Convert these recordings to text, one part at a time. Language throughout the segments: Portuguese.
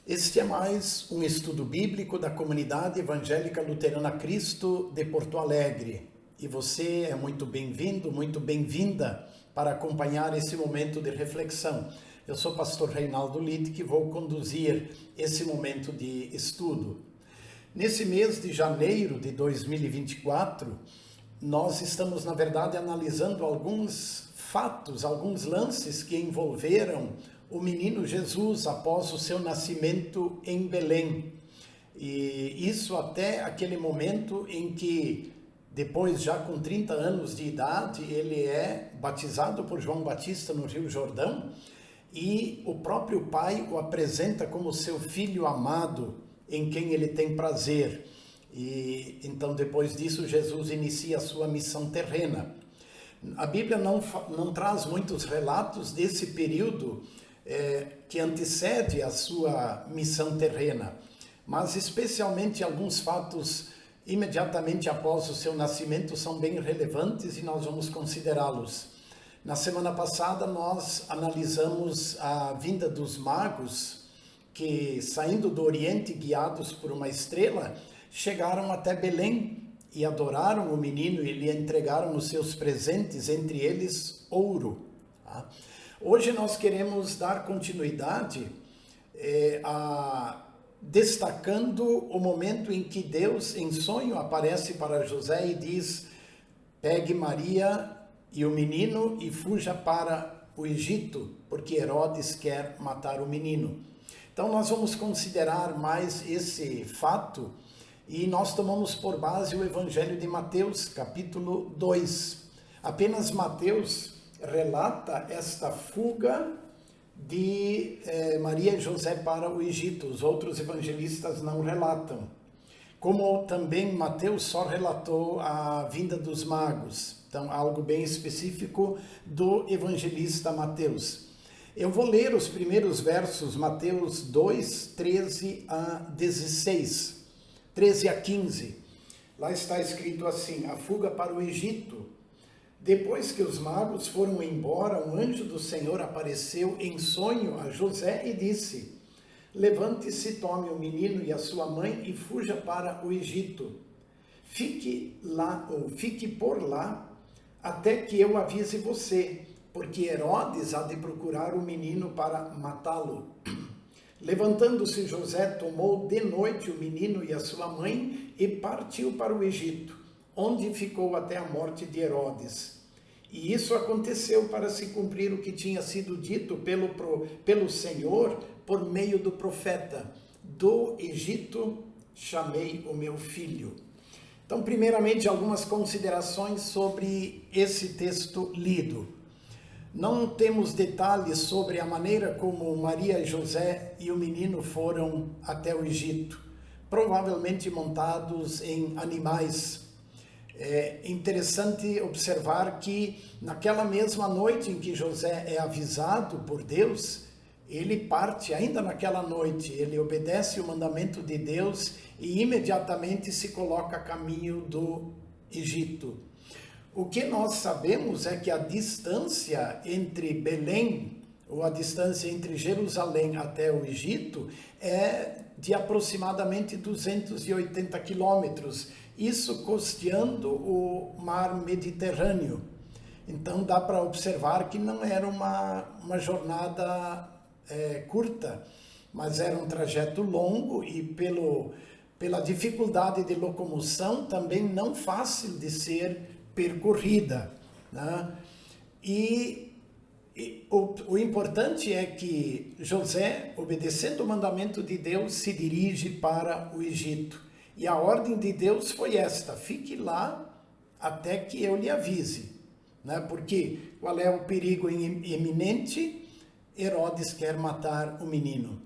Este é mais um estudo bíblico da Comunidade Evangélica Luterana Cristo de Porto Alegre. E você é muito bem-vindo, muito bem-vinda para acompanhar esse momento de reflexão. Eu sou o pastor Reinaldo Litt, que vou conduzir esse momento de estudo. Nesse mês de janeiro de 2024, nós estamos, na verdade, analisando alguns fatos, alguns lances que envolveram o menino Jesus após o seu nascimento em Belém. E isso até aquele momento em que, depois já com 30 anos de idade, ele é batizado por João Batista no Rio Jordão e o próprio pai o apresenta como seu filho amado, em quem ele tem prazer. E então, depois disso, Jesus inicia a sua missão terrena. A Bíblia não traz muitos relatos desse período que antecede a sua missão terrena, mas especialmente alguns fatos imediatamente após o seu nascimento são bem relevantes e nós vamos considerá-los. Na semana passada nós analisamos a vinda dos magos que, saindo do Oriente guiados por uma estrela, chegaram até Belém e adoraram o menino e lhe entregaram os seus presentes, entre eles ouro. Tá? Hoje nós queremos dar continuidade destacando o momento em que Deus, em sonho, aparece para José e diz: pegue Maria e o menino e fuja para o Egito, porque Herodes quer matar o menino. Então nós vamos considerar mais esse fato e nós tomamos por base o Evangelho de Mateus, capítulo 2. Apenas Mateus relata esta fuga de Maria e José para o Egito. Os outros evangelistas não relatam. Como também Mateus só relatou a vinda dos magos. Então, algo bem específico do evangelista Mateus. Eu vou ler os primeiros versos, Mateus 2, 13 a 16, 13 a 15. Lá está escrito assim: a fuga para o Egito. Depois que os magos foram embora, um anjo do Senhor apareceu em sonho a José e disse: levante-se, tome o menino e a sua mãe e fuja para o Egito. Fique lá, ou fique por lá, até que eu avise você, porque Herodes há de procurar o menino para matá-lo. Levantando-se José, tomou de noite o menino e a sua mãe e partiu para o Egito, onde ficou até a morte de Herodes. E isso aconteceu para se cumprir o que tinha sido dito pelo Senhor por meio do profeta: do Egito chamei o meu filho. Então, primeiramente, algumas considerações sobre esse texto lido. Não temos detalhes sobre a maneira como Maria e José e o menino foram até o Egito, provavelmente montados em animais. É interessante observar que naquela mesma noite em que José é avisado por Deus, ele parte ainda naquela noite, ele obedece o mandamento de Deus e imediatamente se coloca a caminho do Egito. O que nós sabemos é que a distância entre Belém, ou a distância entre Jerusalém até o Egito, é de aproximadamente 280 quilômetros, isso costeando o mar Mediterrâneo. Então dá para observar que não era uma jornada curta, mas era um trajeto longo e pela dificuldade de locomoção também não fácil de ser percorrida, né? O importante é que José, obedecendo o mandamento de Deus, se dirige para o Egito. E a ordem de Deus foi esta: fique lá até que eu lhe avise. Né? Porque qual é o perigo iminente? Herodes quer matar o menino.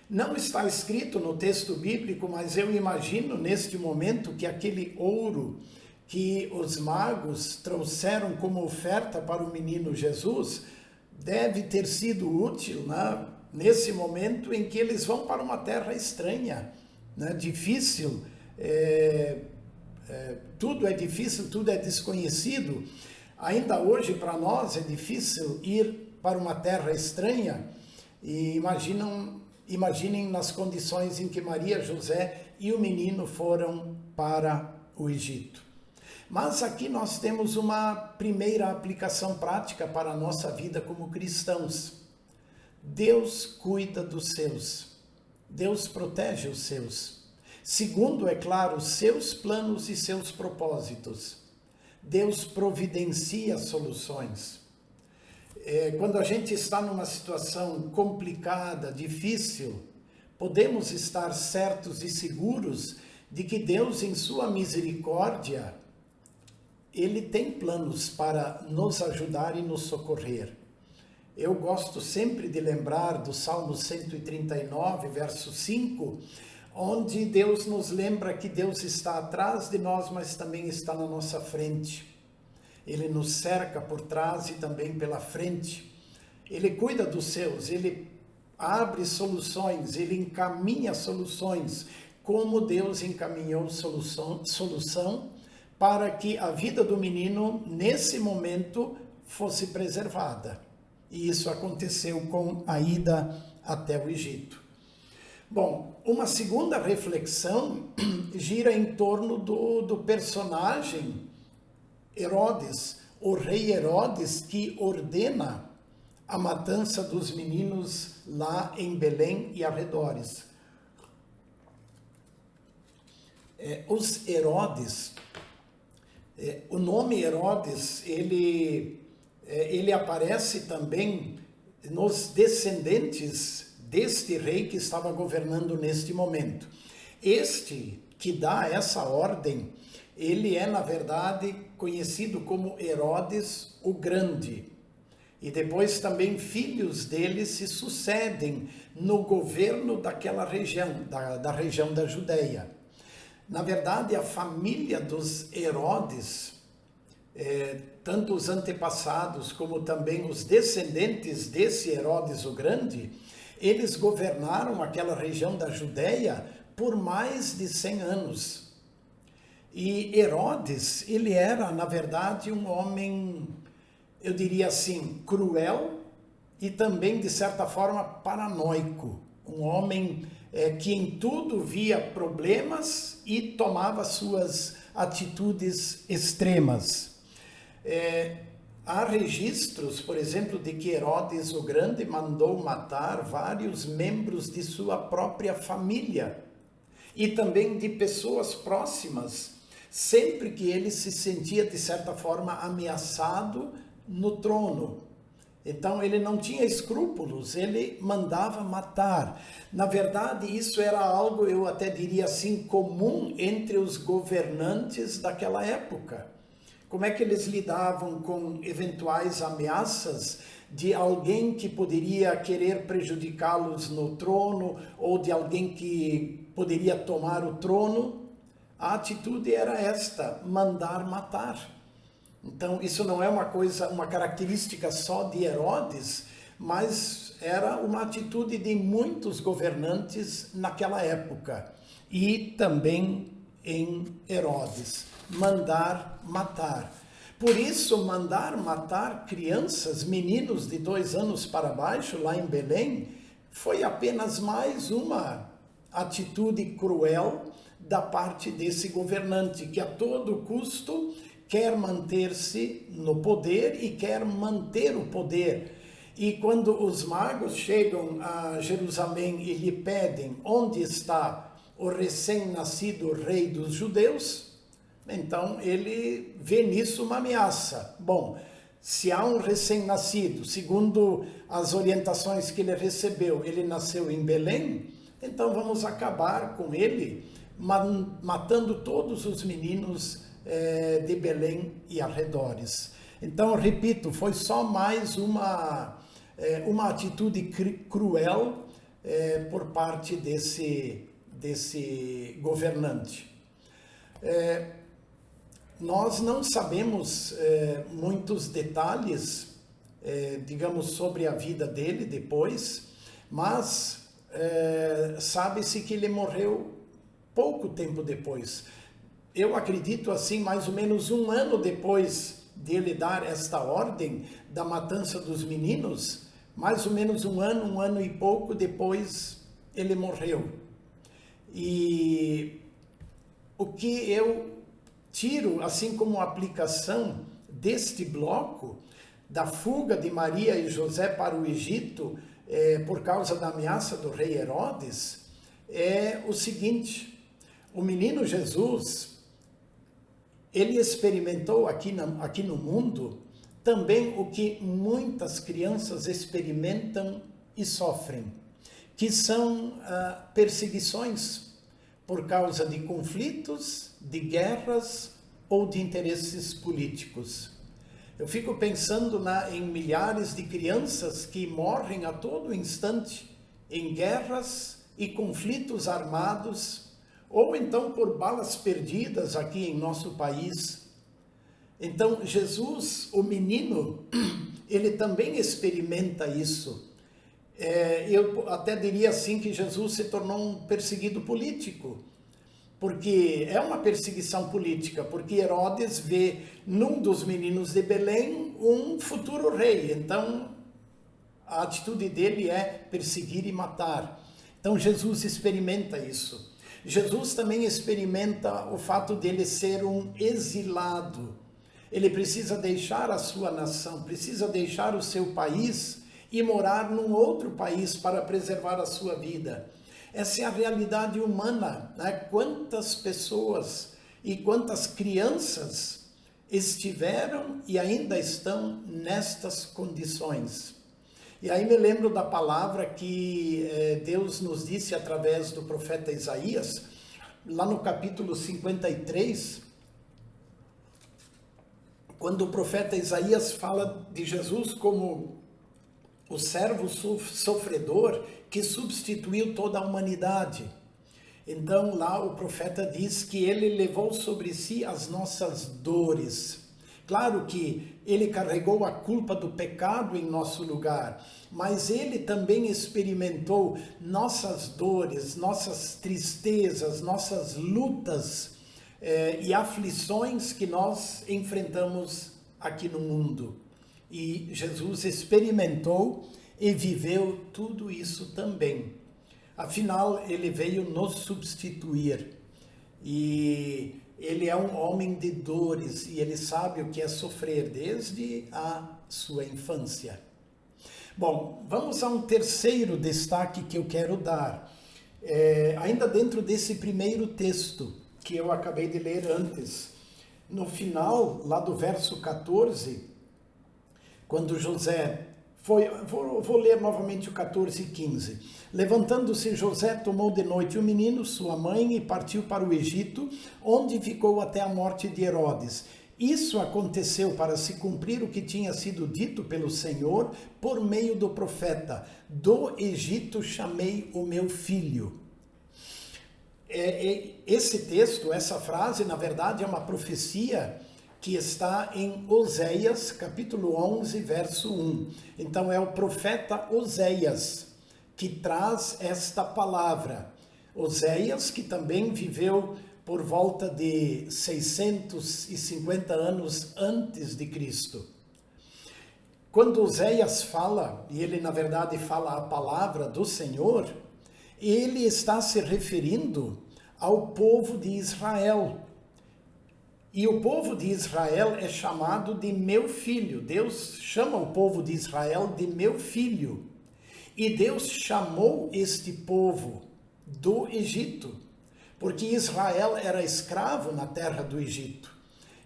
Não está escrito no texto bíblico, mas eu imagino neste momento que aquele ouro que os magos trouxeram como oferta para o menino Jesus deve ter sido útil, né? Nesse momento em que eles vão para uma terra estranha, né? Difícil, tudo é difícil, tudo é desconhecido. Ainda hoje para nós é difícil ir para uma terra estranha e imaginam imaginem nas condições em que Maria, José e o menino foram para o Egito. Mas aqui nós temos uma primeira aplicação prática para a nossa vida como cristãos. Deus cuida dos seus. Deus protege os seus. Segundo, é claro, seus planos e seus propósitos. Deus providencia soluções. Quando a gente está numa situação complicada, difícil, podemos estar certos e seguros de que Deus, em sua misericórdia, Ele tem planos para nos ajudar e nos socorrer. Eu gosto sempre de lembrar do Salmo 139, verso 5, onde Deus nos lembra que Deus está atrás de nós, mas também está na nossa frente. Ele nos cerca por trás e também pela frente. Ele cuida dos seus, ele abre soluções, ele encaminha soluções, como Deus encaminhou solução para que a vida do menino, nesse momento, fosse preservada. E isso aconteceu com a ida até o Egito. Bom, uma segunda reflexão gira em torno do personagem Herodes, o rei Herodes, que ordena a matança dos meninos lá em Belém e arredores. Os Herodes, o nome Herodes, ele aparece também nos descendentes deste rei que estava governando neste momento. Este que dá essa ordem, ele é, na verdade, conhecido como Herodes o Grande. E depois também filhos dele se sucedem no governo daquela região, da região da Judéia. Na verdade, a família dos Herodes, tanto os antepassados como também os descendentes desse Herodes o Grande, eles governaram aquela região da Judéia por mais de 100 anos. E Herodes, ele era, na verdade, um homem, eu diria assim, cruel e também, de certa forma, paranoico. Um homem que em tudo via problemas e tomava suas atitudes extremas. Há registros, por exemplo, de que Herodes o Grande mandou matar vários membros de sua própria família e também de pessoas próximas, sempre que ele se sentia, de certa forma, ameaçado no trono. Então, ele não tinha escrúpulos, ele mandava matar. Na verdade, isso era algo, eu até diria assim, comum entre os governantes daquela época. Como é que eles lidavam com eventuais ameaças de alguém que poderia querer prejudicá-los no trono ou de alguém que poderia tomar o trono? A atitude era esta, mandar matar. Então, isso não é uma característica só de Herodes, mas era uma atitude de muitos governantes naquela época. E também em Herodes, mandar matar. Por isso, mandar matar crianças, meninos de 2 anos para baixo, lá em Belém, foi apenas mais uma atitude cruel da parte desse governante, que a todo custo quer manter-se no poder e quer manter o poder. E quando os magos chegam a Jerusalém e lhe pedem onde está o recém-nascido rei dos judeus, então ele vê nisso uma ameaça. Bom, se há um recém-nascido, segundo as orientações que ele recebeu, ele nasceu em Belém, então vamos acabar com ele, matando todos os meninos de Belém e arredores. Então, repito, foi só mais uma atitude cruel por parte desse governante. Nós não sabemos muitos detalhes, digamos, sobre a vida dele depois, mas sabe-se que ele morreu pouco tempo depois. Eu acredito assim, mais ou menos 1 ano depois de ele dar esta ordem da matança dos meninos, mais ou menos 1 ano e pouco depois, ele morreu. E o que eu tiro, assim como aplicação deste bloco, da fuga de Maria e José para o Egito, por causa da ameaça do rei Herodes, é o seguinte: o menino Jesus, ele experimentou aqui no mundo também o que muitas crianças experimentam e sofrem, que são perseguições por causa de conflitos, de guerras ou de interesses políticos. Eu fico pensando em milhares de crianças que morrem a todo instante em guerras e conflitos armados, ou então por balas perdidas aqui em nosso país. Então, Jesus, o menino, ele também experimenta isso. Eu até diria assim que Jesus se tornou um perseguido político, porque é uma perseguição política, porque Herodes vê num dos meninos de Belém um futuro rei. Então, a atitude dele é perseguir e matar. Então, Jesus experimenta isso. Jesus também experimenta o fato dele ser um exilado. Ele precisa deixar a sua nação, precisa deixar o seu país e morar num outro país para preservar a sua vida. Essa é a realidade humana, né? Quantas pessoas e quantas crianças estiveram e ainda estão nestas condições. E aí me lembro da palavra que Deus nos disse através do profeta Isaías, lá no capítulo 53, quando o profeta Isaías fala de Jesus como o servo sofredor que substituiu toda a humanidade. Então lá o profeta diz que ele levou sobre si as nossas dores. Claro que ele carregou a culpa do pecado em nosso lugar, mas ele também experimentou nossas dores, nossas tristezas, nossas lutas e aflições que nós enfrentamos aqui no mundo. E Jesus experimentou e viveu tudo isso também. Afinal, ele veio nos substituir. E ele é um homem de dores e ele sabe o que é sofrer desde a sua infância. Bom, vamos a um terceiro destaque que eu quero dar. Ainda dentro desse primeiro texto que eu acabei de ler antes. No final, lá do verso 14... quando José foi, vou ler novamente o 14 e 15. Levantando-se José, tomou de noite o menino, sua mãe, e partiu para o Egito, onde ficou até a morte de Herodes. Isso aconteceu para se cumprir o que tinha sido dito pelo Senhor por meio do profeta: do Egito chamei o meu filho. Esse texto, essa frase, na verdade, é uma profecia que está em Oséias, capítulo 11, verso 1. Então, é o profeta Oséias que traz esta palavra. Oséias, que também viveu por volta de 650 anos antes de Cristo. Quando Oséias fala, e ele, na verdade, fala a palavra do Senhor, ele está se referindo ao povo de Israel. E o povo de Israel é chamado de meu filho. Deus chama o povo de Israel de meu filho. E Deus chamou este povo do Egito, porque Israel era escravo na terra do Egito.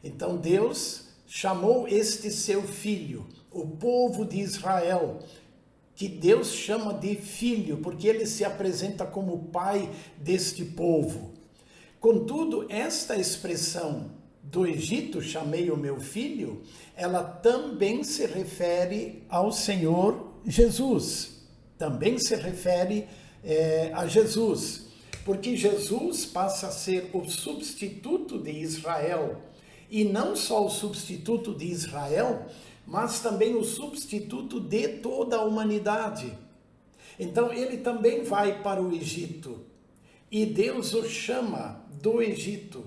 Então Deus chamou este seu filho, o povo de Israel, que Deus chama de filho, porque ele se apresenta como pai deste povo. Contudo, esta expressão do Egito, chamei o meu filho, ela também se refere ao Senhor Jesus. Também se refere a Jesus, porque Jesus passa a ser o substituto de Israel, e não só o substituto de Israel, mas também o substituto de toda a humanidade. Então ele também vai para o Egito, e Deus o chama do Egito.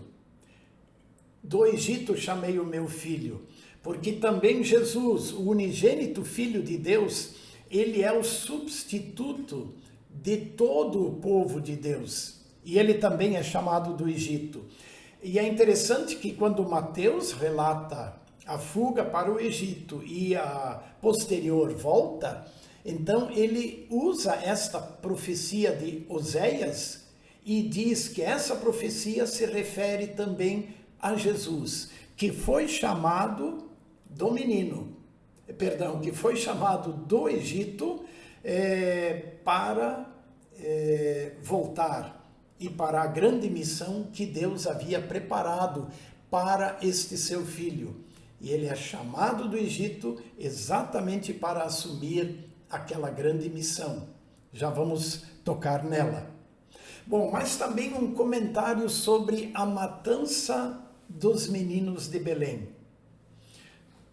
Do Egito chamei o meu filho, porque também Jesus, o unigênito Filho de Deus, ele é o substituto de todo o povo de Deus. E ele também é chamado do Egito. E é interessante que quando Mateus relata a fuga para o Egito e a posterior volta, então ele usa esta profecia de Oséias e diz que essa profecia se refere também a Jesus, que foi chamado do menino, que foi chamado do Egito para voltar e para a grande missão que Deus havia preparado para este seu filho. E ele é chamado do Egito exatamente para assumir aquela grande missão. Já vamos tocar nela. Bom, mas também um comentário sobre a matança dos meninos de Belém.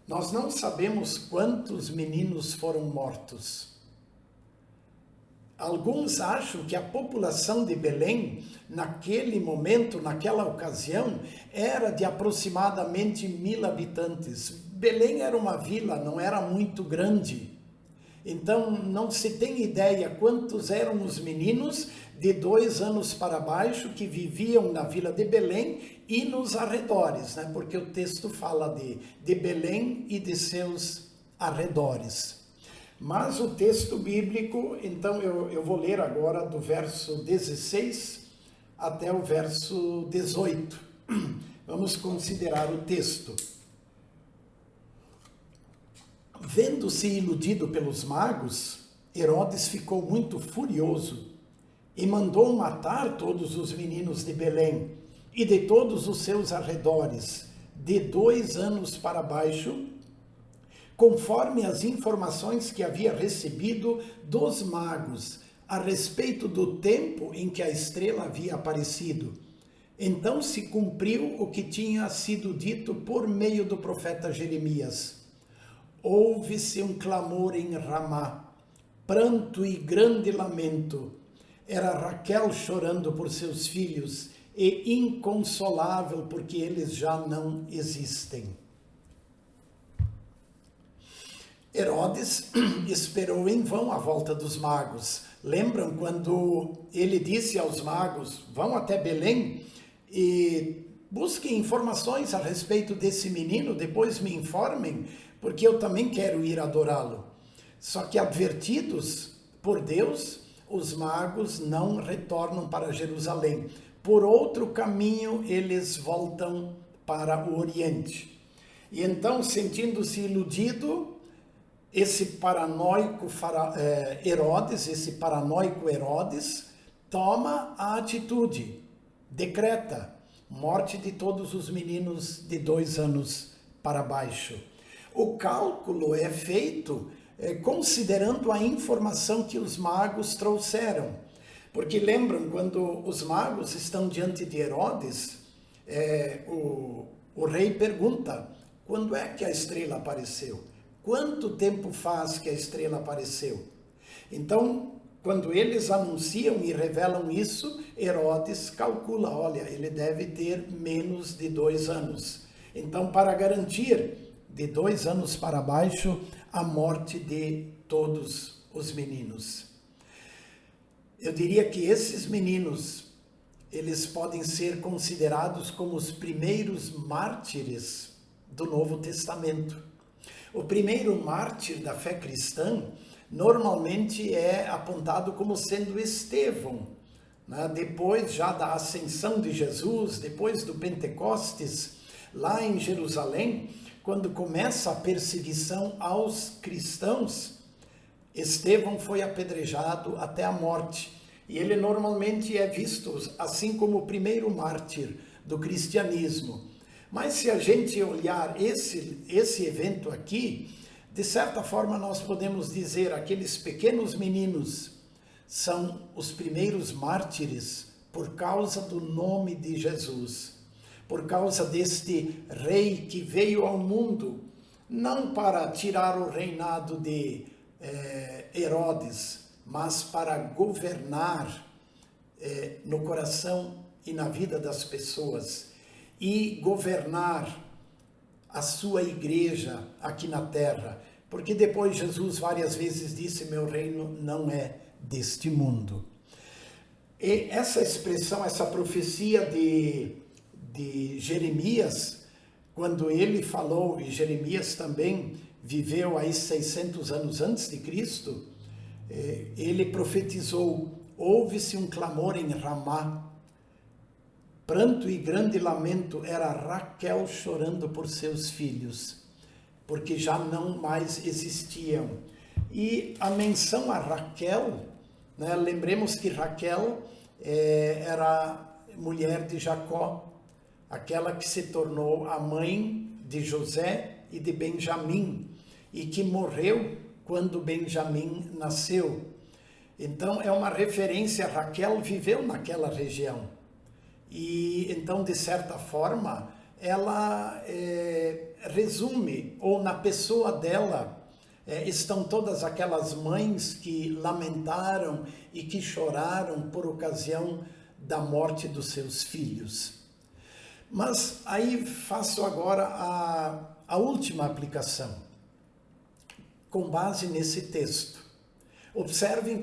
Nós não sabemos quantos meninos foram mortos. Alguns acham que a população de Belém, naquele momento, naquela ocasião, era de aproximadamente 1000 habitantes. Belém era uma vila, não era muito grande. Então, não se tem ideia quantos eram os meninos de 2 anos para baixo que viviam na vila de Belém e nos arredores, né? Porque o texto fala de Belém e de seus arredores. Mas o texto bíblico, então eu vou ler agora do verso 16 até o verso 18. Vamos considerar o texto. Vendo-se iludido pelos magos, Herodes ficou muito furioso e mandou matar todos os meninos de Belém e de todos os seus arredores, de 2 anos para baixo, conforme as informações que havia recebido dos magos a respeito do tempo em que a estrela havia aparecido. Então se cumpriu o que tinha sido dito por meio do profeta Jeremias. Ouve-se um clamor em Ramá, pranto e grande lamento. Era Raquel chorando por seus filhos e inconsolável porque eles já não existem. Herodes esperou em vão a volta dos magos. Lembram quando ele disse aos magos, vão até Belém e busquem informações a respeito desse menino, depois me informem, porque eu também quero ir adorá-lo. Só que advertidos por Deus, os magos não retornam para Jerusalém. Por outro caminho, eles voltam para o Oriente. E então, sentindo-se iludido, esse paranoico Herodes, toma a atitude, decreta morte de todos os meninos de 2 anos para baixo. O cálculo é feito considerando a informação que os magos trouxeram. Porque lembram, quando os magos estão diante de Herodes, o rei pergunta, quando é que a estrela apareceu? Quanto tempo faz que a estrela apareceu? Então, quando eles anunciam e revelam isso, Herodes calcula, olha, ele deve ter menos de 2 anos. Então, para garantir de 2 anos para baixo, a morte de todos os meninos. Eu diria que esses meninos, eles podem ser considerados como os primeiros mártires do Novo Testamento. O primeiro mártir da fé cristã normalmente é apontado como sendo Estevão, né? Depois já da ascensão de Jesus, depois do Pentecostes, lá em Jerusalém, quando começa a perseguição aos cristãos, Estevão foi apedrejado até a morte. E ele normalmente é visto assim como o primeiro mártir do cristianismo. Mas se a gente olhar esse evento aqui, de certa forma nós podemos dizer aqueles pequenos meninos são os primeiros mártires por causa do nome de Jesus, por causa deste rei que veio ao mundo, não para tirar o reinado de Herodes, mas para governar no coração e na vida das pessoas, e governar a sua igreja aqui na terra, porque depois Jesus várias vezes disse, meu reino não é deste mundo. E essa expressão, essa profecia de Jeremias, quando ele falou, e Jeremias também viveu aí 600 anos antes de Cristo, ele profetizou: ouve-se um clamor em Ramá, pranto e grande lamento, era Raquel chorando por seus filhos, porque já não mais existiam. E a menção a Raquel, né, lembremos que Raquel era mulher de Jacó, aquela que se tornou a mãe de José e de Benjamim, e que morreu quando Benjamim nasceu. Então é uma referência, Raquel viveu naquela região. E então, de certa forma, ela resume, ou na pessoa dela, estão todas aquelas mães que lamentaram e que choraram por ocasião da morte dos seus filhos. Mas aí faço agora a última aplicação, com base nesse texto. Observem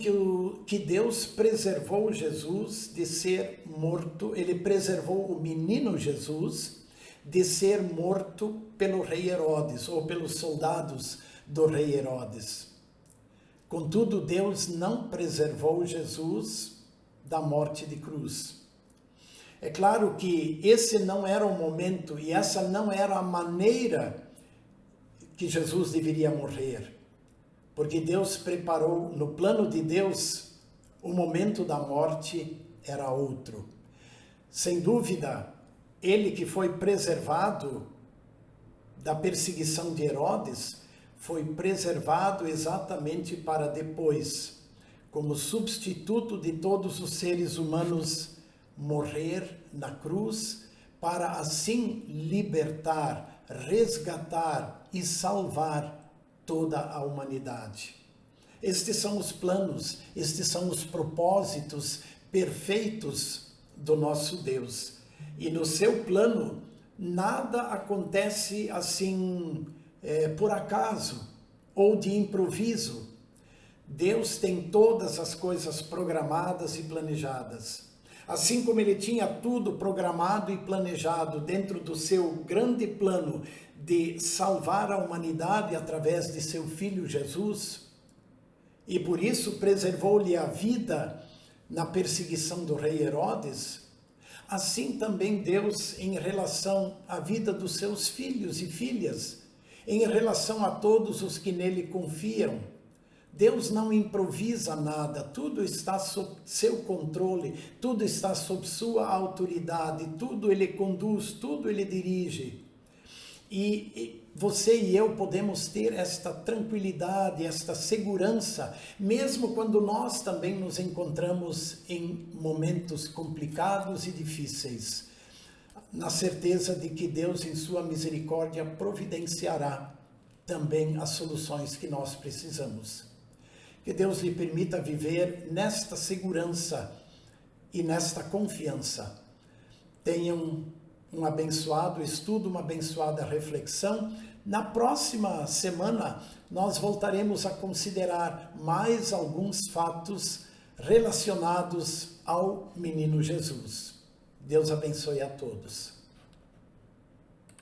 que Deus preservou Jesus de ser morto, ele preservou o menino Jesus de ser morto pelo rei Herodes, ou pelos soldados do rei Herodes. Contudo, Deus não preservou Jesus da morte de cruz. É claro que esse não era o momento e essa não era a maneira que Jesus deveria morrer. Porque Deus preparou, no plano de Deus, o momento da morte era outro. Sem dúvida, ele que foi preservado da perseguição de Herodes, foi preservado exatamente para depois, como substituto de todos os seres humanos, morrer na cruz, para assim libertar, resgatar e salvar toda a humanidade. Estes são os planos, estes são os propósitos perfeitos do nosso Deus. E no seu plano, nada acontece assim por acaso ou de improviso. Deus tem todas as coisas programadas e planejadas. Assim como ele tinha tudo programado e planejado dentro do seu grande plano de salvar a humanidade através de seu Filho Jesus, e por isso preservou-lhe a vida na perseguição do rei Herodes, assim também Deus, em relação à vida dos seus filhos e filhas, em relação a todos os que nele confiam, Deus não improvisa nada, tudo está sob seu controle, tudo está sob sua autoridade, tudo ele conduz, tudo ele dirige. E você e eu podemos ter esta tranquilidade, esta segurança, mesmo quando nós também nos encontramos em momentos complicados e difíceis, na certeza de que Deus, em sua misericórdia, providenciará também as soluções que nós precisamos. Que Deus lhe permita viver nesta segurança e nesta confiança. Tenham um abençoado estudo, uma abençoada reflexão. Na próxima semana, nós voltaremos a considerar mais alguns fatos relacionados ao menino Jesus. Deus abençoe a todos.